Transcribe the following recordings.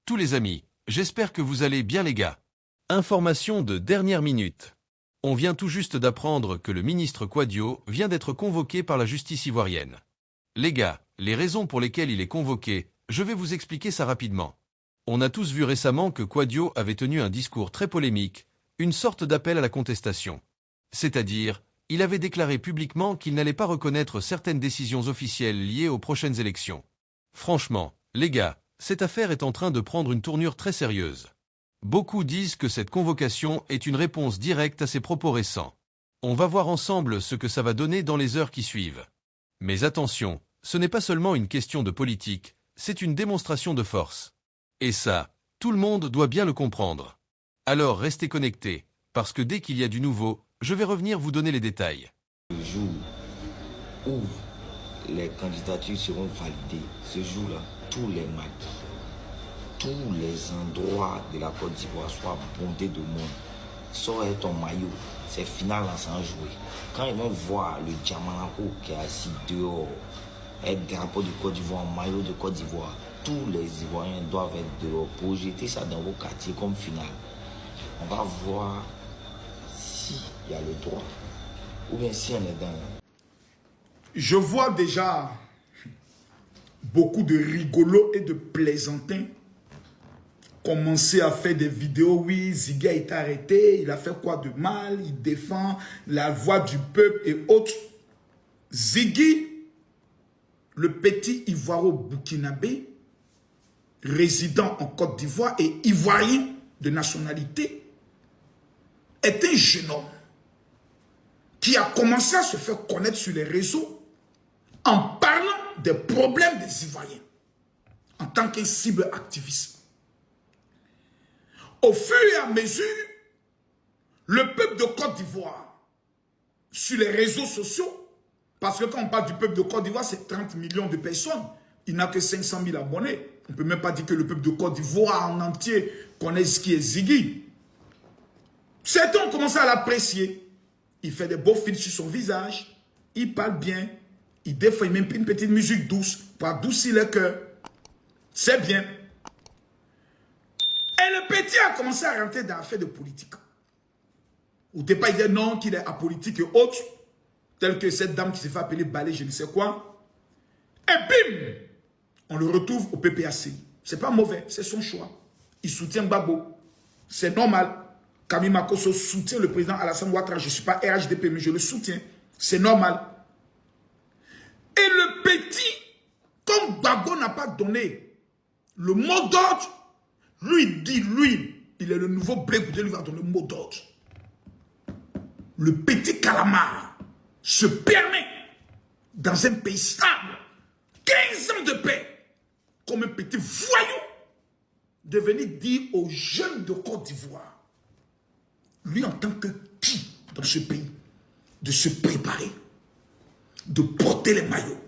tous les amis, j'espère que vous allez bien les gars. Information de dernière minute. On vient tout juste d'apprendre que le ministre Quadio vient d'être convoqué par la justice ivoirienne. Les gars, les raisons pour lesquelles il est convoqué, je vais vous expliquer ça rapidement. On a tous vu récemment que Quadio avait tenu un discours très polémique, une sorte d'appel à la contestation. C'est-à-dire, il avait déclaré publiquement qu'il n'allait pas reconnaître certaines décisions officielles liées aux prochaines élections. Franchement, les gars, cette affaire est en train de prendre une tournure très sérieuse. Beaucoup disent que cette convocation est une réponse directe à ses propos récents. On va voir ensemble ce que ça va donner dans les heures qui suivent. Mais attention, ce n'est pas seulement une question de politique, c'est une démonstration de force. Et ça, tout le monde doit bien le comprendre. Alors restez connectés, parce que dès qu'il y a du nouveau, je vais revenir vous donner les détails. Le jour où les candidatures seront validées, ce jour-là, tous les maquis, tous les endroits de la Côte d'Ivoire soient bondés de monde. Sors ton maillot, c'est final là sans jouer. Quand ils vont voir le Diamanako qui est assis dehors, avec drapeau de Côte d'Ivoire, maillot de Côte d'Ivoire, tous les Ivoiriens doivent être dehors pour jeter ça dans vos quartiers comme final. On va voir s'il y a le droit ou bien si on est dans... Je vois déjà beaucoup de rigolos et de plaisantins commencer à faire des vidéos. Oui, Ziggy a été arrêté, il a fait quoi de mal, il défend la voix du peuple et autres. Ziggy, le petit Ivoiro-Burkinabé, résident en Côte d'Ivoire et ivoirien de nationalité, est un jeune homme qui a commencé à se faire connaître sur les réseaux en parlant des problèmes des Ivoiriens en tant qu'un cible activiste. Au fur et à mesure, le peuple de Côte d'Ivoire, sur les réseaux sociaux, parce que quand on parle du peuple de Côte d'Ivoire, c'est 30 millions de personnes, il n'a que 500 000 abonnés. On ne peut même pas dire que le peuple de Côte d'Ivoire en entier connaît ce qui est Ziggy. Certains ont commencé à l'apprécier. Il fait des beaux films sur son visage, il parle bien, des fois il met une petite musique douce pour adoucir le cœur. C'est bien. Et le petit a commencé à rentrer dans l'affaire de politique. Au départ, il disait non, qu'il est apolitique et autres, tel que cette dame qui s'est fait appeler Balé, je ne sais quoi. Et bim, on le retrouve au PPAC. C'est pas mauvais, c'est son choix. Il soutient Gbagbo. C'est normal. Camille Makosso soutient le président Alassane Ouattara. Je ne suis pas RHDP, mais je le soutiens. C'est normal. Et le petit, comme Gbagbo n'a pas donné le mot d'ordre, lui dit, il est le nouveau Blé Goudé, lui va donner le mot d'ordre. Le petit calamar se permet, dans un pays stable, 15 ans de paix, comme un petit voyou, de venir dire aux jeunes de Côte d'Ivoire, lui en tant que qui dans ce pays, de se préparer, de porter les maillots,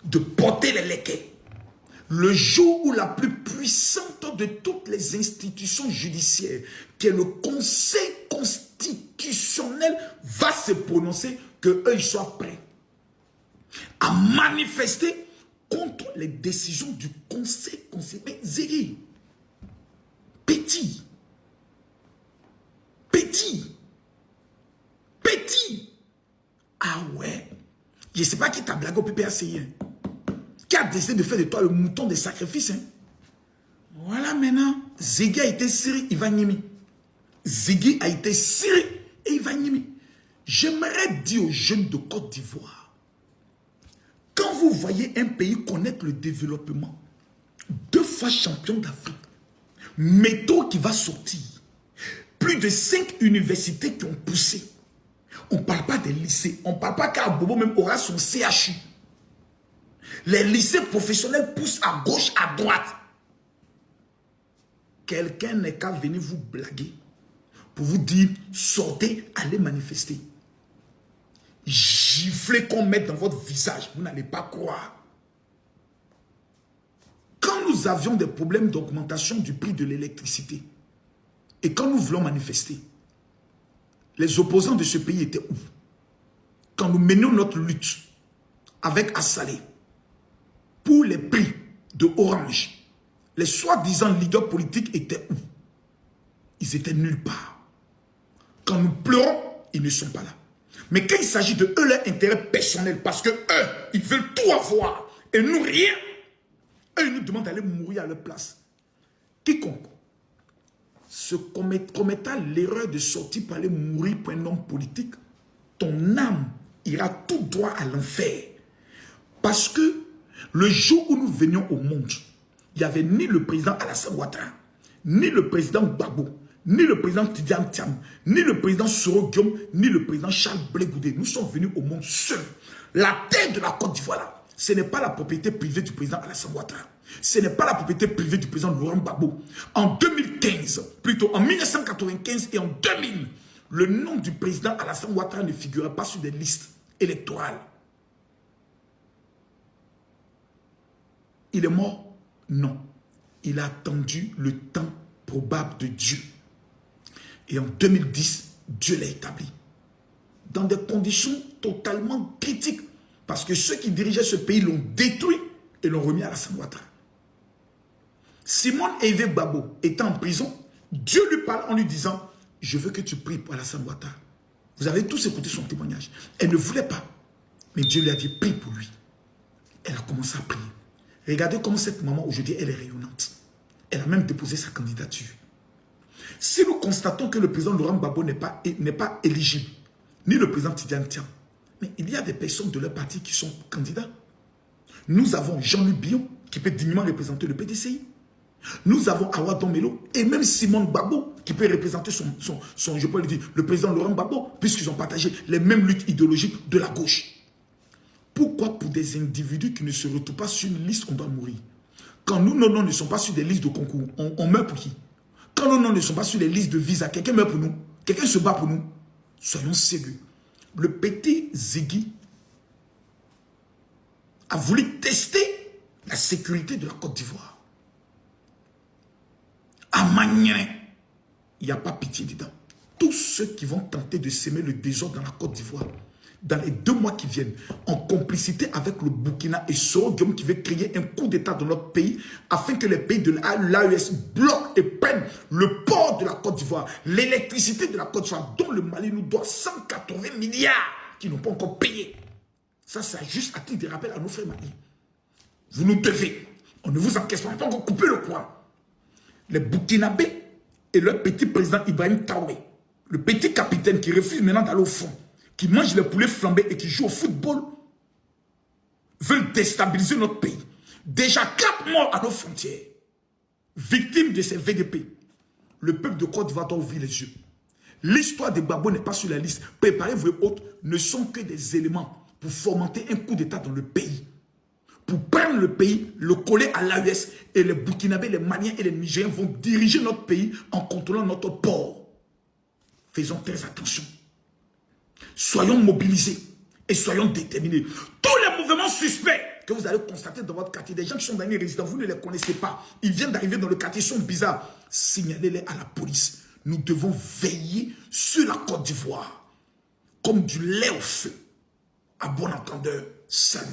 de porter les léquets. Le jour où la plus puissante de toutes les institutions judiciaires, qui est le Conseil constitutionnel, va se prononcer, qu'eux, ils soient prêts à manifester contre les décisions du Conseil constitutionnel. Ziggy, petit, ah ouais, je ne sais pas qui t'a blagué au PPAC, qui a décidé de faire de toi le mouton des sacrifices. Voilà maintenant, Ziggy a été Siri, il va Nimi. Ziggy a été Siri et il va Nimi. J'aimerais dire aux jeunes de Côte d'Ivoire, quand vous voyez un pays connaître le développement, 2 fois champion d'Afrique, métaux qui va sortir, plus de 5 universités qui ont poussé. On ne parle pas des lycées, on ne parle pas qu'Abobo même aura son CHU. Les lycées professionnels poussent à gauche, à droite. Quelqu'un n'est qu'à venir vous blaguer pour vous dire, sortez, allez manifester. Giflez qu'on mette dans votre visage, vous n'allez pas croire. Quand nous avions des problèmes d'augmentation du prix de l'électricité, et quand nous voulons manifester, les opposants de ce pays étaient où? Quand nous menions notre lutte avec Assalé pour les prix de Orange, les soi-disant leaders politiques étaient où? Ils étaient nulle part. Quand nous pleurons, ils ne sont pas là. Mais quand il s'agit de eux, leur intérêt personnel, parce que eux, ils veulent tout avoir et nous rien, eux, ils nous demandent d'aller mourir à leur place. Quiconque se commettra l'erreur de sortir pour aller mourir pour un homme politique, ton âme ira tout droit à l'enfer. Parce que le jour où nous venions au monde, il n'y avait ni le président Alassane Ouattara, ni le président Gbagbo, ni le président Tidiane Thiam, ni le président Soro Guillaume, ni le président Charles Blé Goudé. Nous sommes venus au monde seuls. La terre de la Côte d'Ivoire, ce n'est pas la propriété privée du président Alassane Ouattara. Ce n'est pas la propriété privée du président Laurent Gbagbo. En 2015, plutôt en 1995 et en 2000, le nom du président Alassane Ouattara ne figurait pas sur des listes électorales. Il est mort? Non. Il a attendu le temps probable de Dieu. Et en 2010, Dieu l'a établi. Dans des conditions totalement critiques. Parce que ceux qui dirigeaient ce pays l'ont détruit et l'ont remis à Alassane Ouattara. Simone Hervé Gbagbo était en prison. Dieu lui parle en lui disant, je veux que tu pries pour Alassane Ouattara. Vous avez tous écouté son témoignage. Elle ne voulait pas. Mais Dieu lui a dit, prie pour lui. Elle a commencé à prier. Regardez comment cette maman aujourd'hui, elle est rayonnante. Elle a même déposé sa candidature. Si nous constatons que le président Laurent Gbagbo n'est pas éligible, ni le président Tidiane Thiam, mais il y a des personnes de leur parti qui sont candidats. Nous avons Jean-Luc Billon, qui peut dignement représenter le PDCI. Nous avons Awa Domelo et même Simone Gbagbo, qui peut représenter je peux le dire, le président Laurent Gbagbo, puisqu'ils ont partagé les mêmes luttes idéologiques de la gauche. Pourquoi pour des individus qui ne se retrouvent pas sur une liste, on doit mourir? Quand nos noms ne sont pas sur des listes de concours, on meurt pour qui? Quand nos noms ne sont pas sur les listes de visa, quelqu'un meurt pour nous? Quelqu'un se bat pour nous? Soyons sérieux. Le petit Ziggy a voulu tester la sécurité de la Côte d'Ivoire. À Magnin, il n'y a pas pitié dedans. Tous ceux qui vont tenter de s'aimer le désordre dans la Côte d'Ivoire, dans les 2 mois qui viennent, en complicité avec le Burkina et Soro Guillaume qui veut créer un coup d'État dans notre pays, afin que les pays de l'AES bloquent et prennent le port de la Côte d'Ivoire, l'électricité de la Côte d'Ivoire, dont le Mali nous doit 180 milliards qui n'ont pas encore payé. Ça, c'est juste à titre de rappel à nos frères maliens. Vous nous devez. On ne vous encaisse pas, on n'a pas encore coupé le courant. Les Burkinabés et leur petit président Ibrahim Traoré, le petit capitaine qui refuse maintenant d'aller au front, qui mange les poulets flambés et qui joue au football, veulent déstabiliser notre pays. Déjà 4 morts à nos frontières, victimes de ces VDP. Le peuple de Côte d'Ivoire doit ouvrir les yeux. L'histoire de Gbagbo n'est pas sur la liste. Préparez-vous et autres ne sont que des éléments pour fomenter un coup d'État dans le pays. Pour prendre le pays, le coller à l'AES, et les Burkinabés, les Maliens et les Nigériens vont diriger notre pays en contrôlant notre port. Faisons très attention. Soyons mobilisés et soyons déterminés. Tous les mouvements suspects que vous allez constater dans votre quartier, des gens qui sont dans les résidents, vous ne les connaissez pas, ils viennent d'arriver dans le quartier, ils sont bizarres, signalez-les à la police. Nous devons veiller sur la Côte d'Ivoire comme du lait au feu. À bon entendeur, salut.